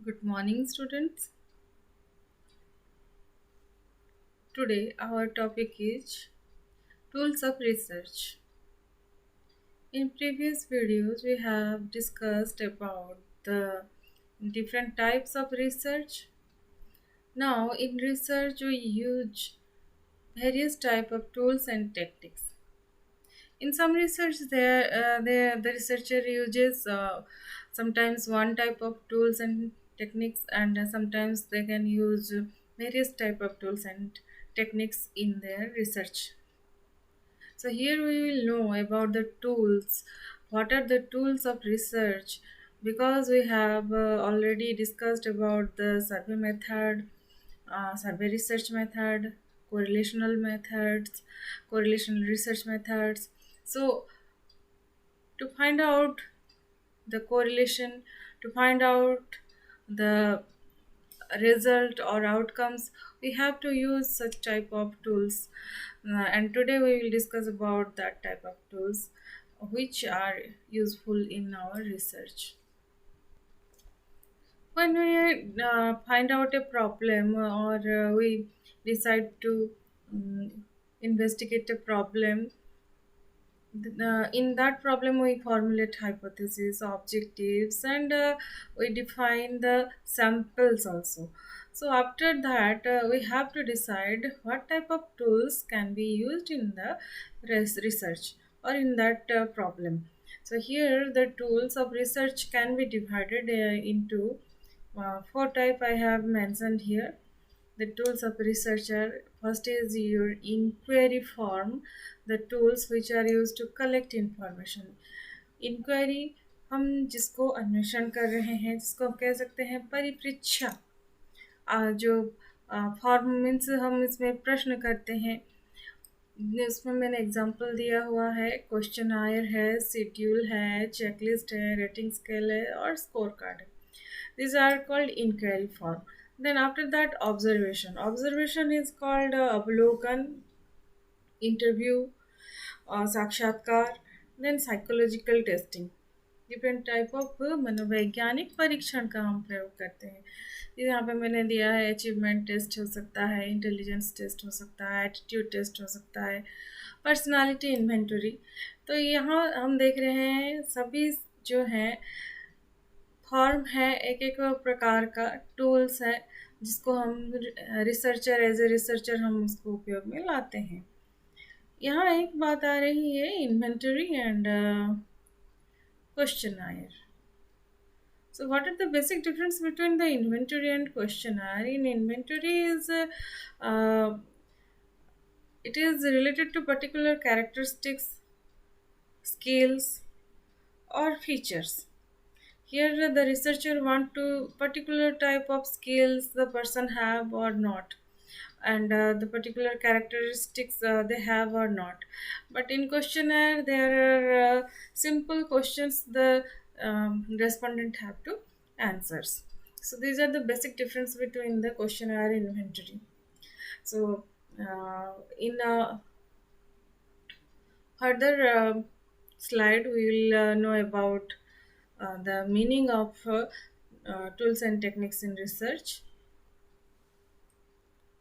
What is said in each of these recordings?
Good morning, students. Today, our topic is tools of research. In previous videos, we have discussed about the different types of research. Now, in research, we use various type of tools and techniques. In some research, the researcher uses sometimes one type of tools and techniques, and sometimes they can use various type of tools and techniques in their research. So here we will know about the tools. What are the tools of research? Because we have already discussed about the survey method, survey research method, correlational methods, correlational research methods. So to find out the correlation, to find out the result or outcomes, we have to use such type of tools. And today we will discuss about that type of tools which are useful in our research. When we find out a problem or we decide to investigate a problem, in that problem we formulate hypotheses, objectives, and we define the samples also. So after that we have to decide what type of tools can be used in the research or in that problem. So here the tools of research can be divided into four type I have mentioned here. The tools of researcher, first is your inquiry form, the tools which are used to collect information. Inquiry हम जिसको अन्वेषण कर रहे हैं, जिसको हम कह सकते हैं परिप्रेक्ष्य, जो फॉर्म मीन्स हम इसमें प्रश्न करते हैं। इसमें मैंने एग्जांपल दिया हुआ है, क्वेश्चन आयर है, शेड्यूल है, चेकलिस्ट है, रेटिंग स्केल है और स्कोर कार्ड है. These are called inquiry form. Then after that, observation. Observation is called अवलोकन, interview, साक्षात्कार. Then psychological testing. Different type of मनोवैज्ञानिक परीक्षण का हम प्रयोग करते हैं. यहाँ पे मैंने दिया है अचीवमेंट टेस्ट हो सकता है, इंटेलिजेंस टेस्ट हो सकता है, एटीट्यूड टेस्ट हो सकता है, पर्सनालिटी इन्वेंटरी. तो यहाँ हम देख रहे हैं सभी जो हैं फॉर्म है, एक एक प्रकार का टूल्स है जिसको हम रिसर्चर एज ए रिसर्चर हम उसको उपयोग में लाते हैं. यहाँ एक बात आ रही है inventory and questionnaire. So what are the basic difference between the inventory and questionnaire? In inventory is uh, it is related to particular characteristics, skills or features. Here the researcher want to particular type of skills the person have or not, and the particular characteristics they have or not. But in questionnaire there are simple questions the respondent have to answers. So these are the basic difference between the questionnaire and inventory. So in further slide we will know about the meaning of tools and techniques in research.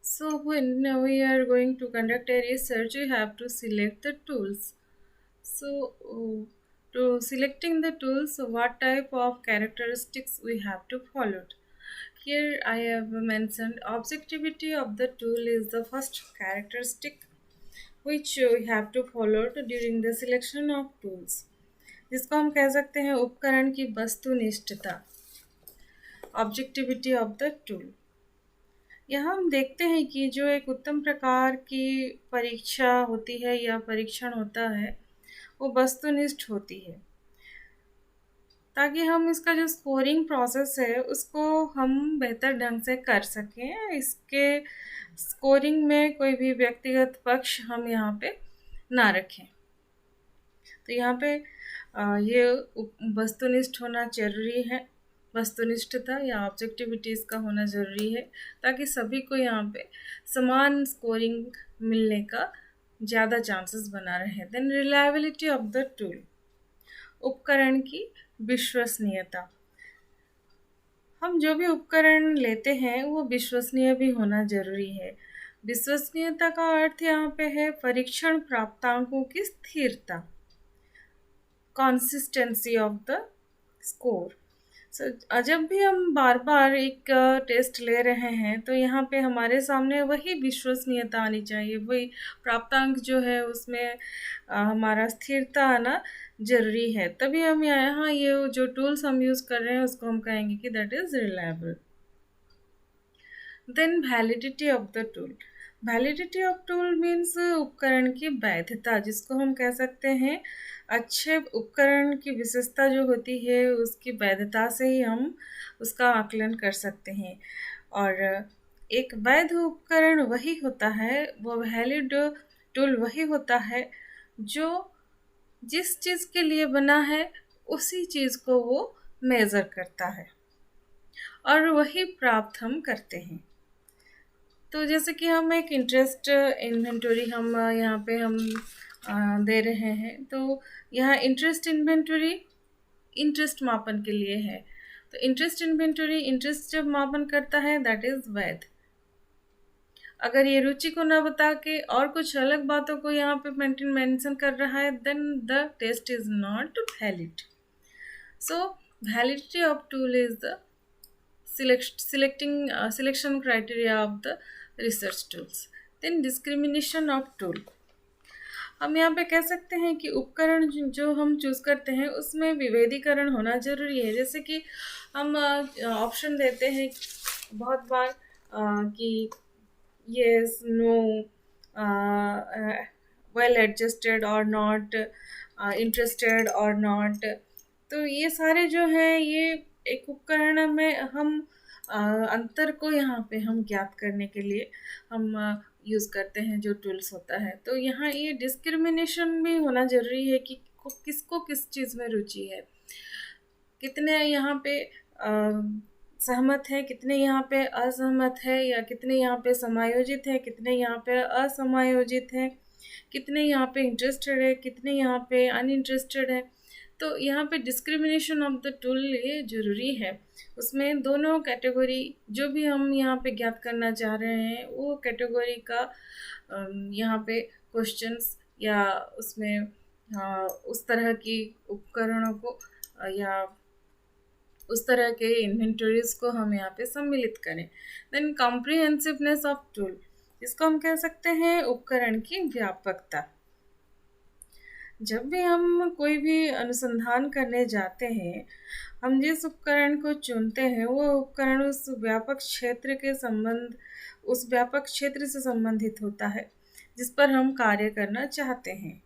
So when we are going to conduct a research, we have to select the tools. So to selecting the tools, so what type of characteristics we have to follow. Here I have mentioned objectivity of the tool is the first characteristic which we have to follow during the selection of tools. जिसको हम कह सकते हैं उपकरण की वस्तुनिष्ठता, objectivity of the tool. यहाँ हम देखते हैं कि जो एक उत्तम प्रकार की परीक्षा होती है या परीक्षण होता है वो वस्तुनिष्ठ होती है, ताकि हम इसका जो स्कोरिंग प्रोसेस है उसको हम बेहतर ढंग से कर सकें. इसके स्कोरिंग में कोई भी व्यक्तिगत पक्ष हम यहाँ पे ना रखें. तो यहाँ पे ये वस्तुनिष्ठ होना जरूरी है, वस्तुनिष्ठता या ऑब्जेक्टिविटीज़ का होना ज़रूरी है, ताकि सभी को यहाँ पे समान स्कोरिंग मिलने का ज़्यादा चांसेस बना रहे. Then reliability of the tool, उपकरण की विश्वसनीयता. हम जो भी उपकरण लेते हैं वो विश्वसनीय भी होना ज़रूरी है। विश्वसनीयता का अर्थ यहाँ पे है परीक्षण प्राप्तांकों की स्थिरता, कंसिस्टेंसी ऑफ द स्कोर। जब भी हम बार-बार एक टेस्ट ले रहे हैं तो यहाँ पे हमारे सामने वही विश्वसनीयता आनी चाहिए, वही प्राप्तांक जो है उसमें हमारा स्थिरता आना ज़रूरी है। तभी हम यहाँ ये जो टूल्स हम यूज़ कर रहे हैं उसको हम कहेंगे कि that is reliable. Then validity of the tool. Validity of tool means उपकरण की वैधता, जिसको हम कह सकते हैं अच्छे उपकरण की विशेषता जो होती है उसकी वैधता से ही हम उसका आकलन कर सकते हैं। और एक वैध उपकरण वही होता है, वो वैलिड टूल वही होता है जो जिस चीज़ के लिए बना है उसी चीज़ को वो मेज़र करता है और वही प्राप्त हम करते हैं। तो जैसे कि हम एक इंटरेस्ट इन्वेंटरी हम यहाँ पे हम दे रहे हैं, तो यहाँ इंटरेस्ट इन्वेंटरी इंटरेस्ट मापन के लिए है। तो इंटरेस्ट इन्वेंटरी इंटरेस्ट जब मापन करता है दैट इज़ वैध। अगर ये रुचि को ना बता के और कुछ अलग बातों को यहाँ पे मेंशन कर रहा है then the test is not valid. So validity of tool is the selection criteria of the research tools. Then discrimination of tool. हम यहाँ पे कह सकते हैं कि उपकरण जो हम चूज़ करते हैं उसमें विभेदीकरण होना ज़रूरी है। जैसे कि हम ऑप्शन देते हैं बहुत बार कि येस, नो, वेल एडजस्टेड और नॉट, इंटरेस्टेड और नॉट। तो ये सारे जो हैं ये एक उपकरण में हम अंतर को यहाँ पे हम ज्ञात करने के लिए हम यूज़ करते हैं जो टूल्स होता है। तो यहाँ ये डिस्क्रिमिनेशन भी होना ज़रूरी है कि किसको किस चीज़ में रुचि है, कितने यहाँ पे सहमत है, कितने यहाँ पे असहमत है, या कितने यहाँ पे समायोजित है, कितने यहाँ पे असमायोजित है, कितने यहाँ पे इंटरेस्टेड है, कितने यहाँ पे अनइंटरेस्टेड है। तो यहाँ पे डिस्क्रिमिनेशन ऑफ द टूल ये ज़रूरी है। उसमें दोनों कैटेगरी जो भी हम यहाँ पे ज्ञात करना चाह रहे हैं वो कैटेगरी का यहाँ पे क्वेश्चंस या उसमें उस तरह की उपकरणों को या उस तरह के इन्वेंटरीज को हम यहाँ पे सम्मिलित करें। देन कॉम्प्रिहेंसिवनेस ऑफ टूल, इसको हम कह सकते हैं उपकरण की व्यापकता। जब भी हम कोई भी अनुसंधान करने जाते हैं, हम जिस उपकरण को चुनते हैं वो उपकरण उस व्यापक क्षेत्र से संबंधित होता है जिस पर हम कार्य करना चाहते हैं।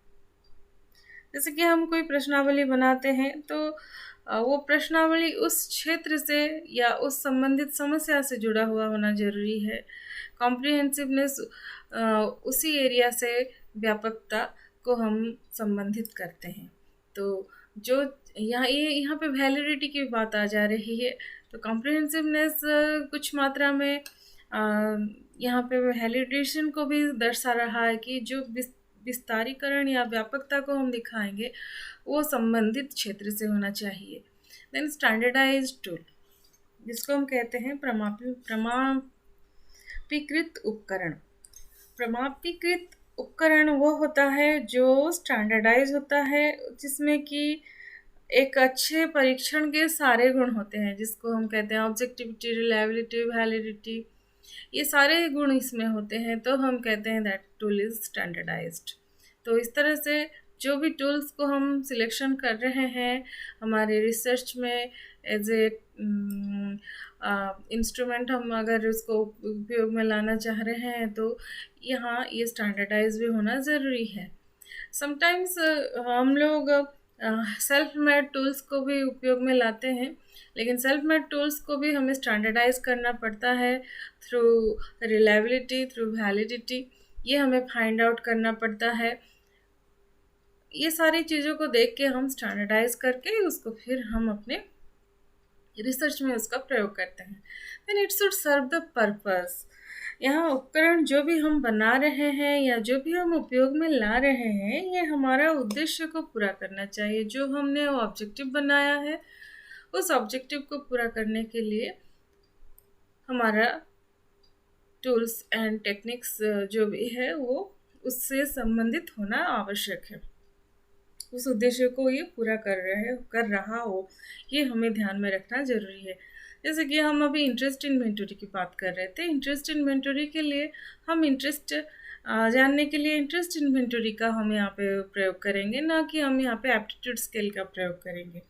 जैसे कि हम कोई प्रश्नावली बनाते हैं तो वो प्रश्नावली उस क्षेत्र से या उस संबंधित समस्या से जुड़ा हुआ होना जरूरी है। कॉम्प्रिहेंसिवनेस उसी एरिया से व्यापकता को हम संबंधित करते हैं। तो जो यहाँ पे वैलिडिटी की बात आ जा रही है, तो कॉम्प्रिहेंसिवनेस कुछ मात्रा में यहाँ पे वैलिडेशन को भी दर्शा रहा है कि जो विस्तारीकरण या व्यापकता को हम दिखाएंगे वो संबंधित क्षेत्र से होना चाहिए। देन स्टैंडर्डाइज्ड टूल, जिसको हम कहते हैं प्रमाणीकृत उपकरण। प्रमाणीकृत उपकरण वो होता है जो स्टैंडर्डाइज होता है, जिसमें कि एक अच्छे परीक्षण के सारे गुण होते हैं, जिसको हम कहते हैं ऑब्जेक्टिविटी, रिलायबिलिटी, वैलिडिटी, ये सारे गुण इसमें होते हैं। तो हम कहते हैं दैट टूल इज स्टैंडर्डाइज्ड। तो इस तरह से जो भी टूल्स को हम सिलेक्शन कर रहे हैं हमारे रिसर्च में एज ए इंस्ट्रूमेंट, हम अगर उसको उपयोग में लाना चाह रहे हैं तो यहाँ ये स्टैंडर्डाइज भी होना ज़रूरी है। समटाइम्स हम लोग सेल्फ मेड टूल्स को भी उपयोग में लाते हैं, लेकिन सेल्फ मेड टूल्स को भी हमें स्टैंडर्डाइज करना पड़ता है थ्रू रिलायबिलिटी, थ्रू वैलिडिटी, ये हमें फाइंड आउट करना पड़ता है। ये सारी चीज़ों को देख के हम स्टैंडर्डाइज करके उसको फिर हम अपने रिसर्च में उसका प्रयोग करते हैं। Then it should serve the purpose. यहाँ उपकरण जो भी हम बना रहे हैं या जो भी हम उपयोग में ला रहे हैं, ये हमारा उद्देश्य को पूरा करना चाहिए। जो हमने ऑब्जेक्टिव बनाया है उस ऑब्जेक्टिव को पूरा करने के लिए हमारा टूल्स एंड टेक्निक्स जो भी है वो उससे संबंधित होना आवश्यक है, उस उद्देश्य को ये पूरा कर रहा हो, ये हमें ध्यान में रखना ज़रूरी है। जैसे कि हम अभी इंटरेस्ट इन्वेंटरी की बात कर रहे थे। इंटरेस्ट इन्वेंटरी के लिए हम इंटरेस्ट जानने के लिए इंटरेस्ट इन्वेंटरी का हम यहाँ पे प्रयोग करेंगे, ना कि हम यहाँ पे एप्टीट्यूड स्केल का प्रयोग करेंगे।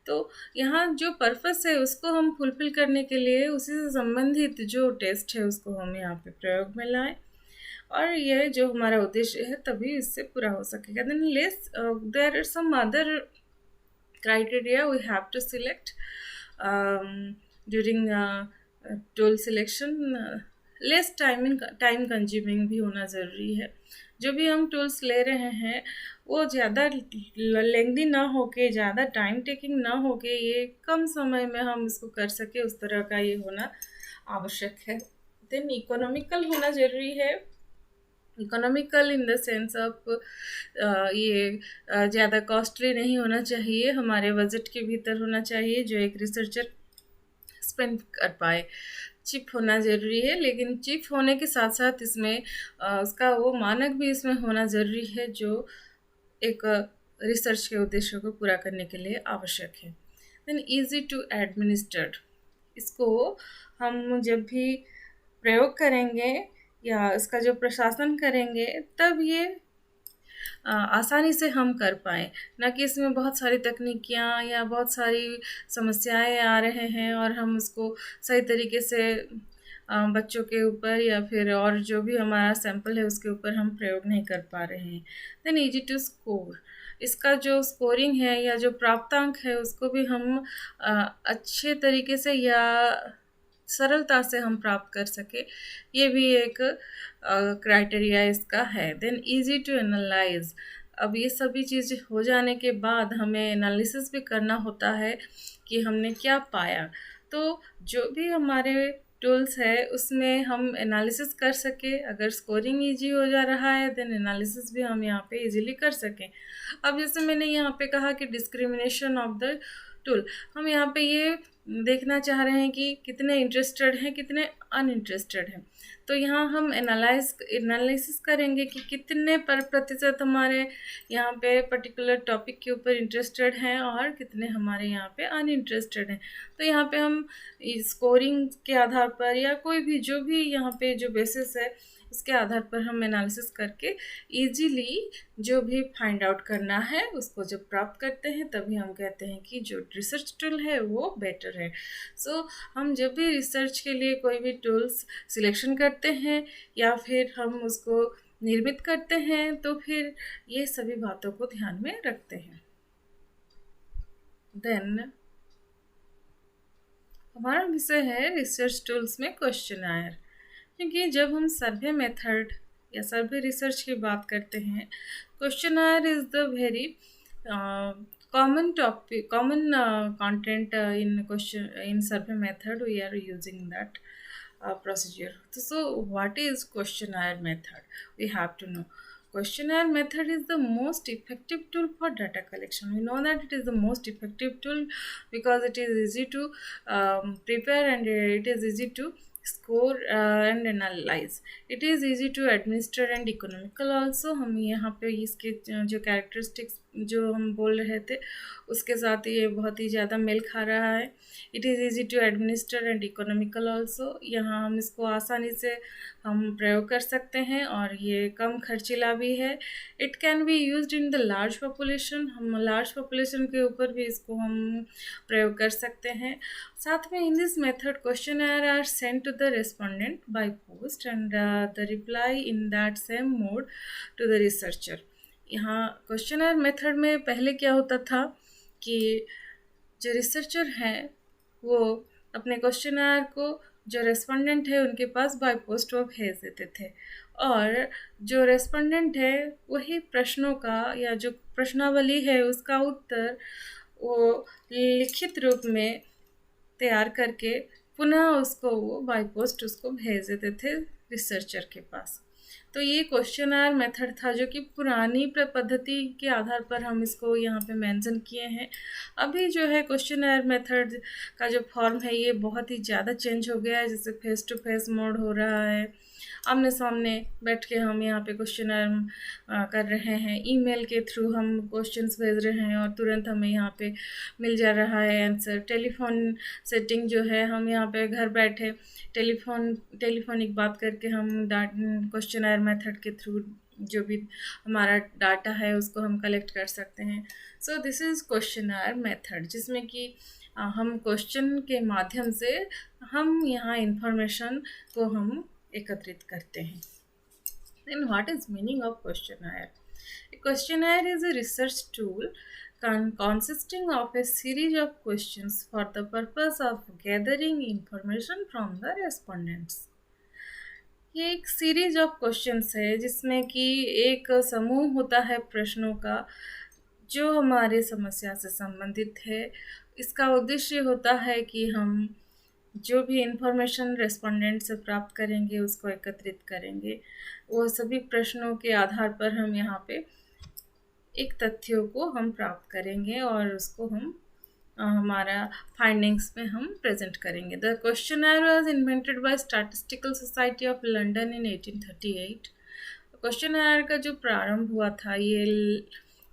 तो यहाँ जो पर्पस है उसको हम फुलफिल करने के लिए उसी से संबंधित जो टेस्ट है उसको हम यहाँ पे प्रयोग में लाएं, और यह जो हमारा उद्देश्य है तभी इससे पूरा हो सकेगा। Then less there are some other criteria we have to select during tool selection. Less time consuming भी होना ज़रूरी है। जो भी हम टूल्स ले रहे हैं वो ज़्यादा लेंदी ना होके, ज़्यादा टाइम टेकिंग ना होके, ये कम समय में हम इसको कर सके उस तरह का ये होना आवश्यक है। देन इकोनॉमिकल होना ज़रूरी है। Economical in the sense of ये ज़्यादा कॉस्टली नहीं होना चाहिए, हमारे बजट के भीतर होना चाहिए जो एक रिसर्चर स्पेंड कर पाए। चिप होना ज़रूरी है, लेकिन चिप होने के साथ साथ इसमें उसका वो मानक भी इसमें होना ज़रूरी है जो एक रिसर्च के उद्देश्यों को पूरा करने के लिए आवश्यक है। देन ईजी टू एडमिनिस्टर्ड, इसको हम जब भी प्रयोग करेंगे या इसका जो प्रशासन करेंगे तब ये आसानी से हम कर पाएँ, ना कि इसमें बहुत सारी तकनीकियाँ या बहुत सारी समस्याएं आ रहे हैं और हम उसको सही तरीके से बच्चों के ऊपर या फिर और जो भी हमारा सैंपल है उसके ऊपर हम प्रयोग नहीं कर पा रहे हैं। देन ईजी टू स्कोर, इसका जो स्कोरिंग है या जो प्राप्तांक है उसको भी हम अच्छे तरीके से या सरलता से हम प्राप्त कर सके, ये भी एक क्राइटेरिया इसका है। देन इजी टू एनालाइज, अब ये सभी चीज़ें हो जाने के बाद हमें एनालिसिस भी करना होता है कि हमने क्या पाया। तो जो भी हमारे टूल्स है उसमें हम एनालिसिस कर सके, अगर स्कोरिंग इजी हो जा रहा है देन एनालिसिस भी हम यहाँ पे इजीली कर सकें। अब जैसे मैंने यहाँ पे कहा कि डिस्क्रिमिनेशन ऑफ द टूल, हम यहाँ पे ये देखना चाह रहे हैं कि कितने इंटरेस्टेड हैं कितने अनइंटरेस्टेड हैं। तो यहाँ हम एनालिसिस करेंगे कि कितने प्रतिशत हमारे यहाँ पे पर्टिकुलर टॉपिक के ऊपर इंटरेस्टेड हैं और कितने हमारे यहाँ पे अनइंटरेस्टेड हैं। तो यहाँ पे हम स्कोरिंग के आधार पर या कोई भी जो भी यहाँ पे जो बेसिस है उसके आधार पर हम एनालिसिस करके इजीली जो भी फाइंड आउट करना है उसको जब प्राप्त करते हैं तभी हम कहते हैं कि जो रिसर्च टूल है वो बेटर है। सो हम जब भी रिसर्च के लिए कोई भी टूल्स सिलेक्शन करते हैं या फिर हम उसको निर्मित करते हैं तो फिर ये सभी बातों को ध्यान में रखते हैं। देन हमारा विषय है रिसर्च टूल्स में क्वेश्चनायर, क्योंकि जब हम सर्वे मेथड या सर्वे रिसर्च की बात करते हैं, questionnaire is the very common topic, common content in question in survey method we are using that procedure. So what is questionnaire method? We have to know. Questionnaire method is the most effective tool for data collection. We know that it is the most effective tool because it is easy to prepare and it is easy to score and analyze. It is easy to administer and economical also. हम यहाँ पे इसके जो characteristics जो हम बोल रहे थे उसके साथ ये बहुत ही ज़्यादा मेल खा रहा है। It is easy to administer and economical also, यहाँ हम इसको आसानी से हम प्रयोग कर सकते हैं और ये कम खर्चीला भी है। It can be used in the large population, हम लार्ज पॉपुलेशन के ऊपर भी इसको हम प्रयोग कर सकते हैं। साथ में in this method questionnaire are send to the respondent by post and the reply in that same mode to the researcher. यहाँ क्वेश्चनर मेथड में पहले क्या होता था कि जो रिसर्चर हैं वो अपने क्वेश्चनर को जो रेस्पोंडेंट है उनके पास बाय पोस्ट वो भेज देते थे और जो रेस्पोंडेंट है वही प्रश्नों का या जो प्रश्नावली है उसका उत्तर वो लिखित रूप में तैयार करके पुनः उसको वो बाय पोस्ट उसको भेज देते थे रिसर्चर के पास। तो ये क्वेश्चनर मेथड था जो कि पुरानी पद्धति के आधार पर हम इसको यहाँ पे मेंशन किए हैं। अभी जो है क्वेश्चनर मेथड का जो फॉर्म है ये बहुत ही ज़्यादा चेंज हो गया है, जैसे फेस टू फेस मोड हो रहा है, आमने सामने बैठ के हम यहाँ पे क्वेश्चनर कर रहे हैं, ईमेल के थ्रू हम क्वेश्चंस भेज रहे हैं और तुरंत हमें यहाँ पे मिल जा रहा है आंसर। टेलीफोन सेटिंग जो है, हम यहाँ पे घर बैठे टेलीफोनिक बात करके हम क्वेश्चनर मेथड के थ्रू जो भी हमारा डाटा है उसको हम कलेक्ट कर सकते हैं। So this is questionnaire method, जिसमें कि हम क्वेश्चन के माध्यम से हम यहाँ इंफॉर्मेशन को हम एकत्रित करते हैं। Then what is meaning of questionnaire? A questionnaire is a research tool consisting of a series of questions for the purpose of gathering information from the respondents. ये एक सीरीज ऑफ क्वेश्चंस है जिसमें कि एक समूह होता है प्रश्नों का जो हमारे समस्या से संबंधित है। इसका उद्देश्य होता है कि हम जो भी इंफॉर्मेशन रेस्पोंडेंट से प्राप्त करेंगे उसको एकत्रित करेंगे। वो सभी प्रश्नों के आधार पर हम यहाँ पे एक तथ्यों को हम प्राप्त करेंगे और उसको हम हमारा फाइंडिंग्स में हम प्रेजेंट करेंगे। The questionnaire was invented by statistical society of London in 1838। Questionnaire का जो प्रारंभ हुआ था ये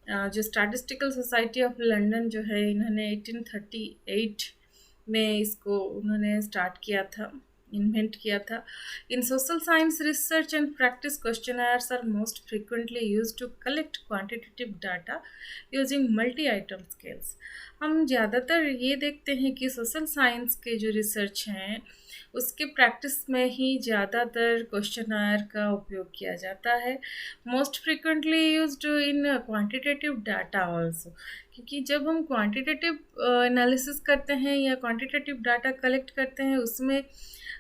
जो स्टैटिस्टिकल सोसाइटी ऑफ लंदन जो है, इन्होंने 1838 में इसको उन्होंने स्टार्ट किया था, इन्वेंट किया था। In social science research and practice questionnaires are most frequently used to collect quantitative data using multi item scales. हम ज़्यादातर ये देखते हैं कि सोशल साइंस के जो रिसर्च हैं उसके प्रैक्टिस में ही ज़्यादातर क्वेश्चनर का उपयोग किया जाता है। Most frequently used in quantitative data also, क्योंकि जब हम क्वांटिटेटिव एनालिसिस करते हैं या क्वांटिटेटिव डाटा कलेक्ट करते हैं उसमें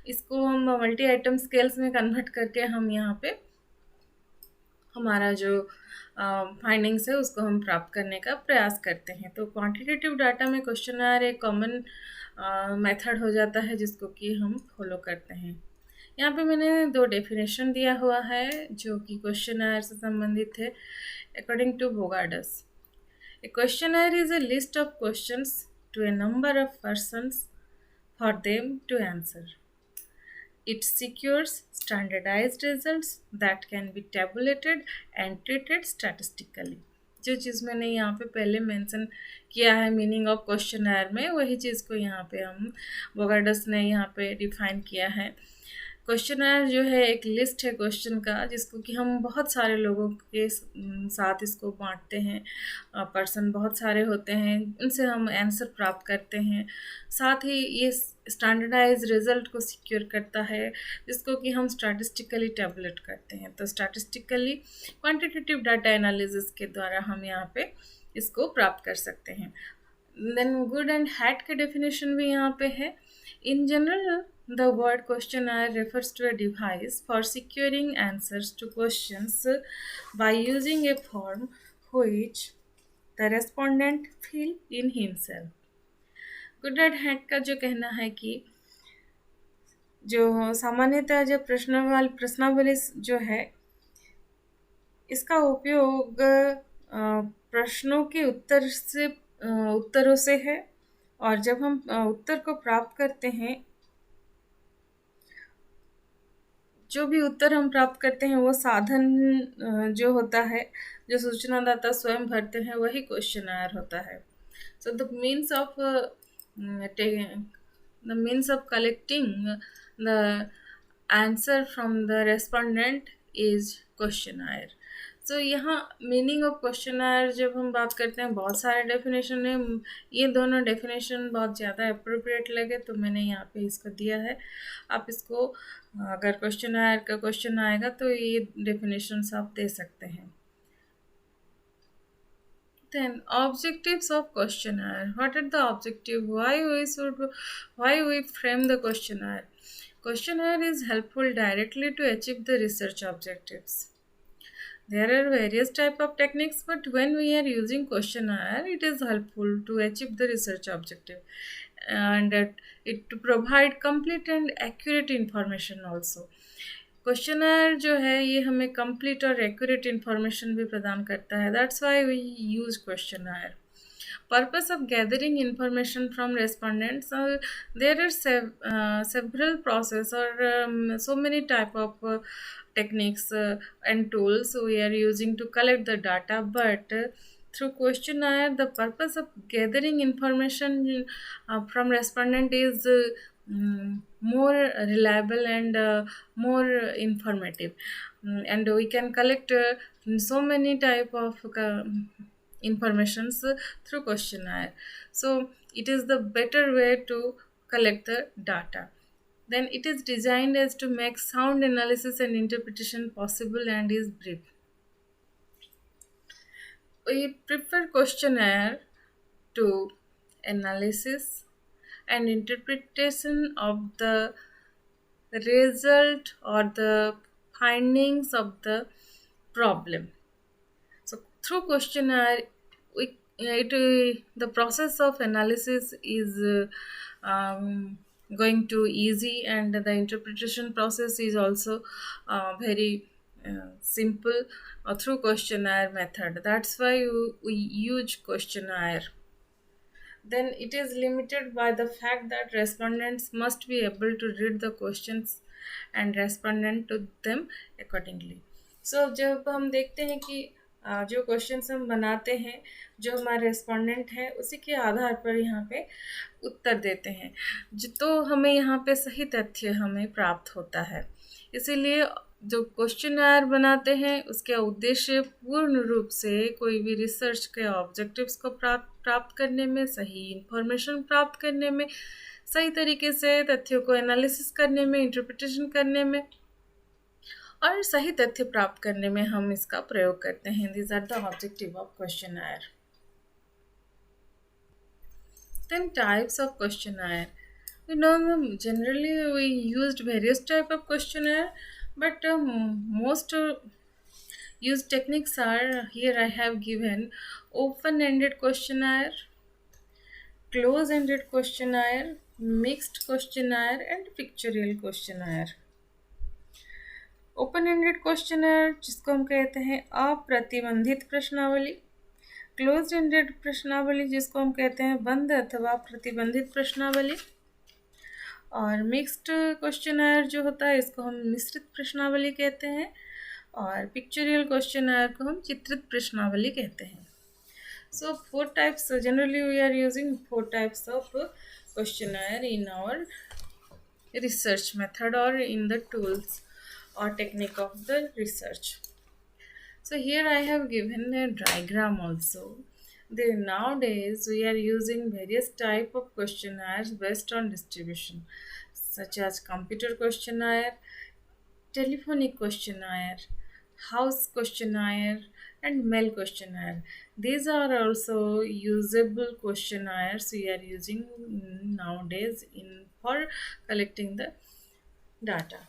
इसको हम मल्टी आइटम स्केल्स में कन्वर्ट करके हम यहाँ पे हमारा जो फाइंडिंग्स है उसको हम प्राप्त करने का प्रयास करते हैं। तो क्वांटिटेटिव डाटा में क्वेश्चनर एक कॉमन मेथड हो जाता है जिसको कि हम फॉलो करते हैं। यहाँ पे मैंने 2 डेफिनेशन दिया हुआ है जो कि क्वेश्चनर से संबंधित है। According to Bogardus, a questionnaire is a list of questions to a number of persons for them to answer. It secures standardized results that can be tabulated and treated statistically। जो चीज़ मैंने यहाँ पे पहले mention किया है meaning of questionnaire में, वही चीज़ को यहाँ पे हम बोगार्डस ने यहाँ पे डिफाइन किया है। क्वेश्चनर जो है एक लिस्ट है क्वेश्चन का जिसको कि हम बहुत सारे लोगों के साथ इसको बांटते हैं। पर्सन बहुत सारे होते हैं, उनसे हम आंसर प्राप्त करते हैं। साथ ही ये स्टैंडर्डाइज रिजल्ट को सिक्योर करता है जिसको कि हम स्टैटिस्टिकली टैबुलेट करते हैं। तो स्टैटिस्टिकली क्वांटिटेटिव डाटा एनालिसिस के द्वारा हम यहाँ पे इसको प्राप्त कर सकते हैं। देन गुड एंड हैड के डेफिनेशन भी यहाँ पे है। In general the word questionnaire refers to a device for securing answers to questions by using a form which the respondent fill in himself। Good and had का जो कहना है कि जो सामान्यतः जो प्रश्नावली जो है इसका उपयोग प्रश्नों के उत्तरों से है, और जब हम उत्तर को प्राप्त करते हैं, जो भी उत्तर हम प्राप्त करते हैं वो साधन जो होता है जो सूचनादाता स्वयं भरते हैं वही क्वेश्चनर होता है। So the means of collecting the answer from the respondent is questionnaire. So यहाँ मीनिंग ऑफ क्वेश्चनर जब हम बात करते हैं बहुत सारे डेफिनेशन है, ये दोनों डेफिनेशन बहुत ज़्यादा अप्रोप्रिएट लगे तो मैंने यहाँ पे इसको दिया है। आप इसको अगर क्वेश्चनर का क्वेश्चन आएगा तो ये डेफिनेशंस आप दे सकते हैं। Then objectives of questionnaire. What are the objective? Why we frame the questionnaire? Questionnaire is helpful directly to achieve the research objectives. There are various type of techniques, but when we are using questionnaire, it is helpful to achieve the research objective, and it to provide complete and accurate information also. Questionnaire जो है ये हमें complete और accurate information भी प्रदान करता है. That's why we use questionnaire. Purpose of gathering information from respondents, there are several process or so many type of techniques and tools we are using to collect the data, but through questionnaire the purpose of gathering information from respondent is more reliable and more informative. And we can collect so many type of informations through questionnaire. So it is the better way to collect the data. Then it is designed as to make sound analysis and interpretation possible and is brief. We prefer questionnaire to analysis and interpretation of the result or the findings of the problem. So through questionnaire, the process of analysis is going to easy, and the interpretation process is also very simple through questionnaire method. That's why we use questionnaire. Then it is limited by the fact that respondents must be able to read the questions and respondent to them accordingly. So जब हम देखते हैं कि जो questions हम बनाते हैं, जो हमारे रेस्पोंडेंट है उसी के आधार पर यहाँ पे उत्तर देते हैं, तो हमें यहाँ पे सही तथ्य हमें प्राप्त होता है. इसीलिए जो क्वेश्चनर बनाते हैं उसके उद्देश्य पूर्ण रूप से कोई भी रिसर्च के ऑब्जेक्टिव्स को प्राप्त करने में, सही इंफॉर्मेशन प्राप्त करने में, सही तरीके से तथ्यों को एनालिसिस करने में, इंटरप्रिटेशन करने में और सही तथ्य प्राप्त करने में हम इसका प्रयोग करते हैं. These are the objective of questionnaire. Then types of questionnaire. Generally we used various type of questionnaire, but most used techniques are here I have given: open-ended questionnaire, close-ended questionnaire, mixed questionnaire, and pictorial questionnaire. Open ended questionnaire जिसको हम कहते हैं अप्रतिबंधित प्रश्नावली, close ended प्रश्नावली जिसको हम कहते हैं बंद अथवा प्रतिबंधित प्रश्नावली, और मिक्स्ड क्वेश्चनर जो होता है इसको हम मिश्रित प्रश्नावली कहते हैं, और पिक्चोरियल क्वेश्चनर को हम चित्रित प्रश्नावली कहते हैं. So 4 types, generally we are using 4 types of questionnaire in our research method or in the tools or technique of the research. So here I have given a diagram also. Nowadays we are using various type of questionnaires based on distribution, such as computer questionnaire, telephonic questionnaire, house questionnaire, and mail questionnaire. These are also usable questionnaires we are using nowadays for collecting the data.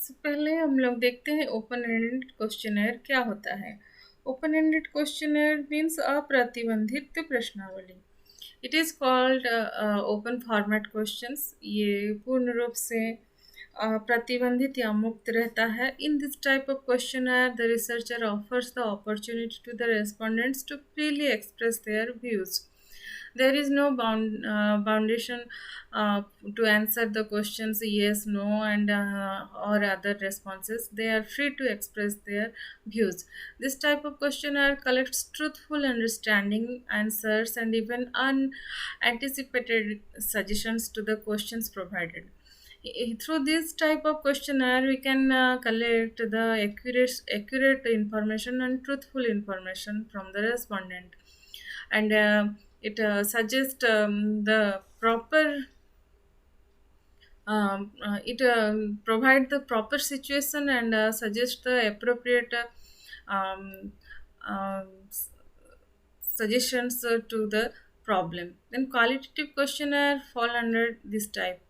So पहले हम लोग देखते हैं open ended questionnaire क्या होता है. Open ended questionnaire means अप्रतिबंधित प्रश्नावली. It is called open format questions. ये पूर्ण रूप से प्रतिबंधित या मुक्त रहता है. In this type of questionnaire the researcher offers the opportunity to the respondents to freely express their views. There is no foundation to answer the questions yes, no, and or other responses. They are free to express their views. This type of questionnaire collects truthful understanding answers and even unanticipated suggestions to the questions provided. Through this type of questionnaire we can collect the accurate information and truthful information from the respondent, and it suggests the proper provide the proper situation and suggest the appropriate suggestions to the problem. Then qualitative questionnaire fall under this type.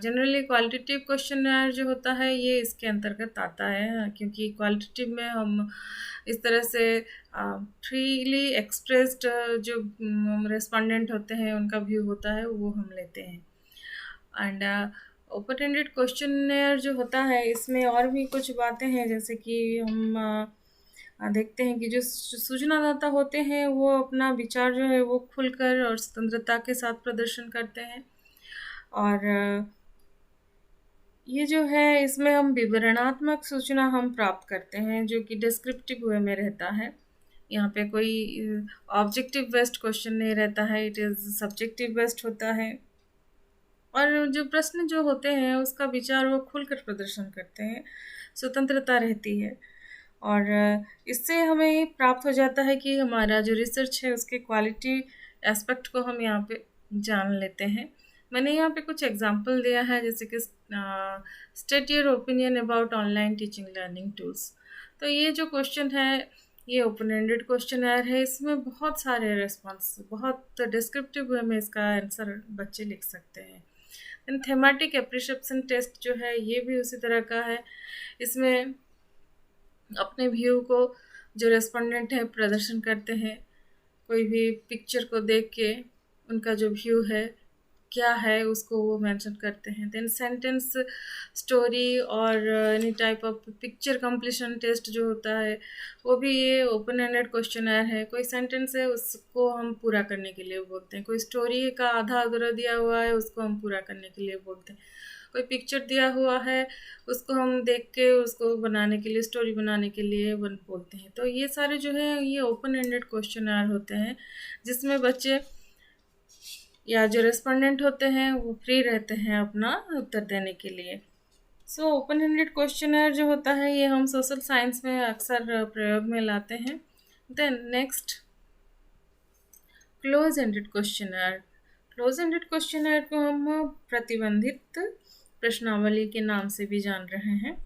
Generally qualitative questionnaire जो होता है ये इसके अंतर्गत आता है, क्योंकि qualitative में हम इस तरह से फ्रीली एक्सप्रेस्ड जो रेस्पोंडेंट होते हैं उनका व्यू होता है वो हम लेते हैं. एंड ओपन एंडेड क्वेश्चन जो होता है इसमें और भी कुछ बातें हैं, जैसे कि हम देखते हैं कि जो सूचनादाता होते हैं वो अपना विचार जो है वो खुलकर और स्वतंत्रता के साथ प्रदर्शन करते हैं। और ये जो है इसमें हम विवरणात्मक सूचना हम प्राप्त करते हैं जो कि डिस्क्रिप्टिव वे में रहता है। यहाँ पे कोई ऑब्जेक्टिव बेस्ड क्वेश्चन नहीं रहता है, इट इज़ सब्जेक्टिव बेस्ड होता है। और जो प्रश्न जो होते हैं उसका विचार वो खुलकर प्रदर्शन करते हैं, स्वतंत्रता रहती है। और इससे हमें ये प्राप्त हो जाता है कि हमारा जो रिसर्च है उसके क्वालिटी एस्पेक्ट को हम यहाँ पे जान लेते हैं। मैंने यहाँ पे कुछ एग्जांपल दिया है, जैसे कि state your opinion about online teaching learning tools. तो ये जो क्वेश्चन है ये ओपन एंडेड क्वेश्चन है, इसमें बहुत सारे रिस्पॉन्स, बहुत डिस्क्रिप्टिव वे में इसका आंसर बच्चे लिख सकते हैं। देन थेमेटिक एप्रिशिएशन टेस्ट जो है ये भी उसी तरह का है। इसमें अपने व्यू को जो रेस्पोंडेंट है प्रदर्शन करते हैं, कोई भी पिक्चर को देख के उनका जो व्यू है क्या है उसको वो मेंशन करते हैं। देन सेंटेंस, स्टोरी और any type of picture completion test जो होता है वो भी ये ओपन एंडेड क्वेश्चनर है। कोई सेंटेंस है उसको हम पूरा करने के लिए बोलते हैं, कोई स्टोरी का आधा अधूरा दिया हुआ है उसको हम पूरा करने के लिए बोलते हैं, कोई पिक्चर दिया हुआ है उसको हम देख के उसको बनाने के लिए, स्टोरी बनाने के लिए बोलते हैं। तो ये सारे जो है ये ओपन एंडेड क्वेश्चनर होते हैं जिसमें बच्चे या जो रेस्पोंडेंट होते हैं वो फ्री रहते हैं अपना उत्तर देने के लिए। सो ओपन एंडेड क्वेश्चनर जो होता है ये हम सोशल साइंस में अक्सर प्रयोग में लाते हैं। Then next, close ended questionnaire. Close ended questionnaire को हम प्रतिबंधित प्रश्नावली के नाम से भी जान रहे हैं।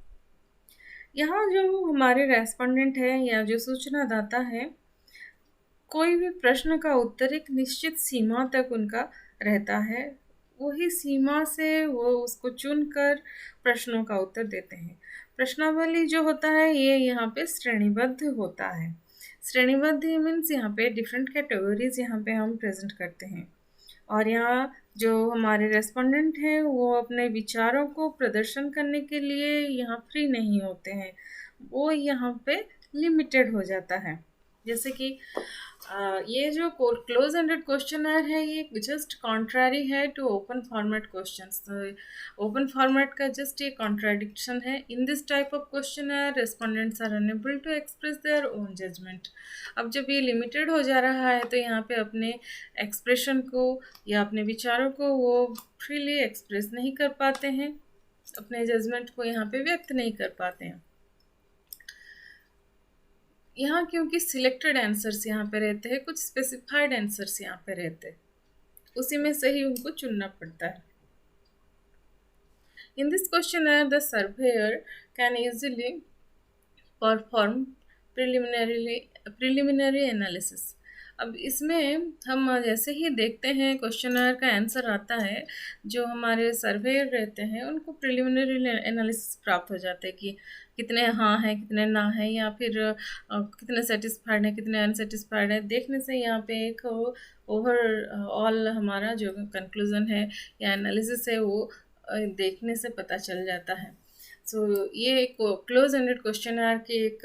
यहाँ जो हमारे रेस्पोंडेंट है या जो सूचनादाता है, कोई भी प्रश्न का उत्तर एक निश्चित सीमा तक उनका रहता है, वही सीमा से वो उसको चुनकर प्रश्नों का उत्तर देते हैं। प्रश्नावली जो होता है ये यहाँ पे श्रेणीबद्ध होता है। श्रेणीबद्ध मीन्स यहाँ पे डिफरेंट कैटेगरीज यहाँ पे हम प्रेजेंट करते हैं, और यहाँ जो हमारे रेस्पोंडेंट हैं वो अपने विचारों को प्रदर्शन करने के लिए यहाँ फ्री नहीं होते हैं, वो यहाँ पे लिमिटेड हो जाता है। जैसे कि ये जो क्लोज एंडेड क्वेश्चनर है ये जस्ट कॉन्ट्रारी है टू ओपन फॉर्मेट क्वेश्चंस। तो ओपन फॉर्मेट का जस्ट ये कॉन्ट्राडिक्शन है। In this type of questionnaire respondents are unable to express their own judgement. अब जब ये लिमिटेड हो जा रहा है तो यहाँ पे अपने एक्सप्रेशन को या अपने विचारों को वो फ्रीली एक्सप्रेस नहीं कर पाते हैं, अपने जजमेंट को यहाँ पे व्यक्त नहीं कर पाते हैं। यहाँ क्योंकि सिलेक्टेड आंसर्स यहाँ पे रहते हैं, कुछ स्पेसिफाइड आंसर्स यहाँ पे रहते हैं, उसी में से ही उनको चुनना पड़ता है। In this question the surveyor can easily perform preliminary analysis. अब इसमें हम जैसे ही देखते हैं क्वेश्चनर का आंसर आता है, जो हमारे सर्वेयर रहते हैं उनको प्रिलिमिनरी एनालिसिस प्राप्त हो जाता है कि कितने हाँ हैं कितने ना हैं, या फिर कितने सेटिस्फाइड हैं कितने अनसेटिस्फाइड है। देखने से यहाँ पे एक ओवरऑल हमारा जो कंक्लूजन है या एनालिसिस है वो देखने से पता चल जाता है। सो ये एक क्लोज एंडेड क्वेश्चनर की एक